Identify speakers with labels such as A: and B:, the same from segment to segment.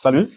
A: Salut.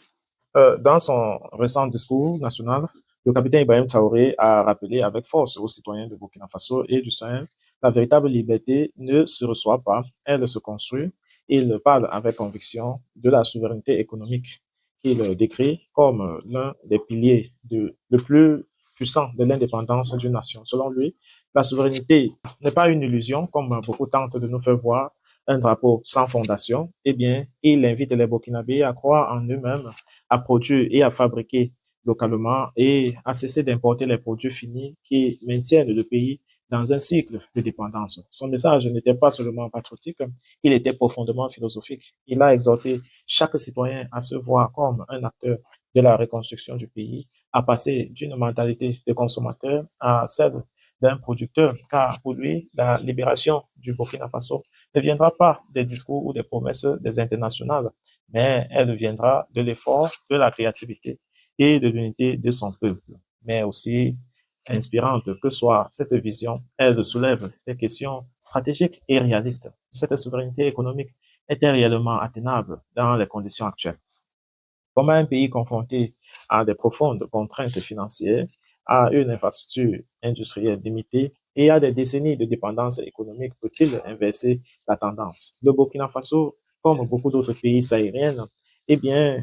A: Dans son récent discours national, le capitaine Ibrahim Traoré a rappelé avec force aux citoyens de Burkina Faso et du Sahel la véritable liberté ne se reçoit pas, elle se construit. Il parle avec conviction de la souveraineté économique qu'il décrit comme l'un des piliers le plus puissant de l'indépendance d'une nation. Selon lui, la souveraineté n'est pas une illusion, comme beaucoup tentent de nous faire voir, un drapeau sans fondation. Eh bien, il invite les Burkinabés à croire en eux-mêmes, à produire et à fabriquer localement et à cesser d'importer les produits finis qui maintiennent le pays dans un cycle de dépendance. Son message n'était pas seulement patriotique, il était profondément philosophique. Il a exhorté chaque citoyen à se voir comme un acteur de la reconstruction du pays, à passer d'une mentalité de consommateur à celle d'un producteur, car pour lui, la libération du Burkina Faso ne viendra pas des discours ou des promesses des internationales, mais elle viendra de l'effort, de la créativité et de l'unité de son peuple. Mais aussi inspirante que soit cette vision, elle soulève des questions stratégiques et réalistes. Cette souveraineté économique est-elle réellement atteignable dans les conditions actuelles? Comment un pays confronté à des profondes contraintes financières, à une infrastructure industrielle limitée et à des décennies de dépendance économique peut-il inverser la tendance? Le Burkina Faso, comme beaucoup d'autres pays sahariens, eh bien,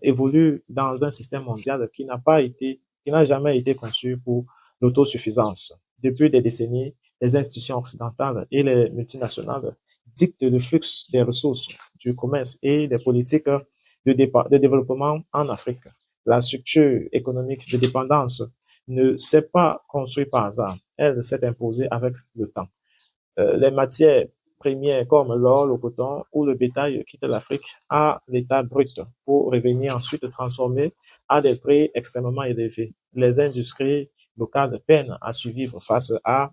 A: évolue dans un système mondial qui n'a jamais été conçu pour l'autosuffisance. Depuis des décennies, les institutions occidentales et les multinationales dictent le flux des ressources, du commerce et des politiques de développement en Afrique. La structure économique de dépendance ne s'est pas construite par hasard, elle s'est imposée avec le temps. Les matières premières comme l'or, le coton ou le bétail quittent l'Afrique à l'état brut pour revenir ensuite transformés à des prix extrêmement élevés. Les industries locales peinent à survivre face à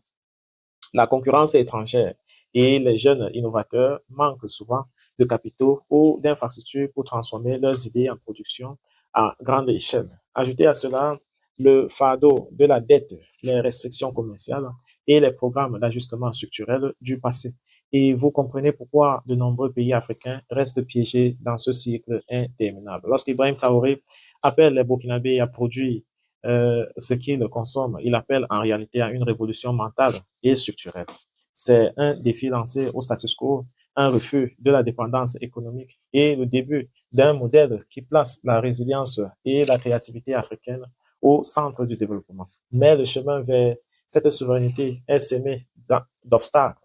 A: la concurrence étrangère et les jeunes innovateurs manquent souvent de capitaux ou d'infrastructures pour transformer leurs idées en production à grande échelle. Ajoutez à cela le fardeau de la dette, les restrictions commerciales et les programmes d'ajustement structurel du passé. Et vous comprenez pourquoi de nombreux pays africains restent piégés dans ce cycle interminable. Lorsqu'Ibrahim Traoré appelle les Burkinabés à produire ce qu'ils consomment, il appelle en réalité à une révolution mentale et structurelle. C'est un défi lancé au status quo, un refus de la dépendance économique et le début d'un modèle qui place la résilience et la créativité africaine au centre du développement. Mais le chemin vers cette souveraineté est semé d'obstacles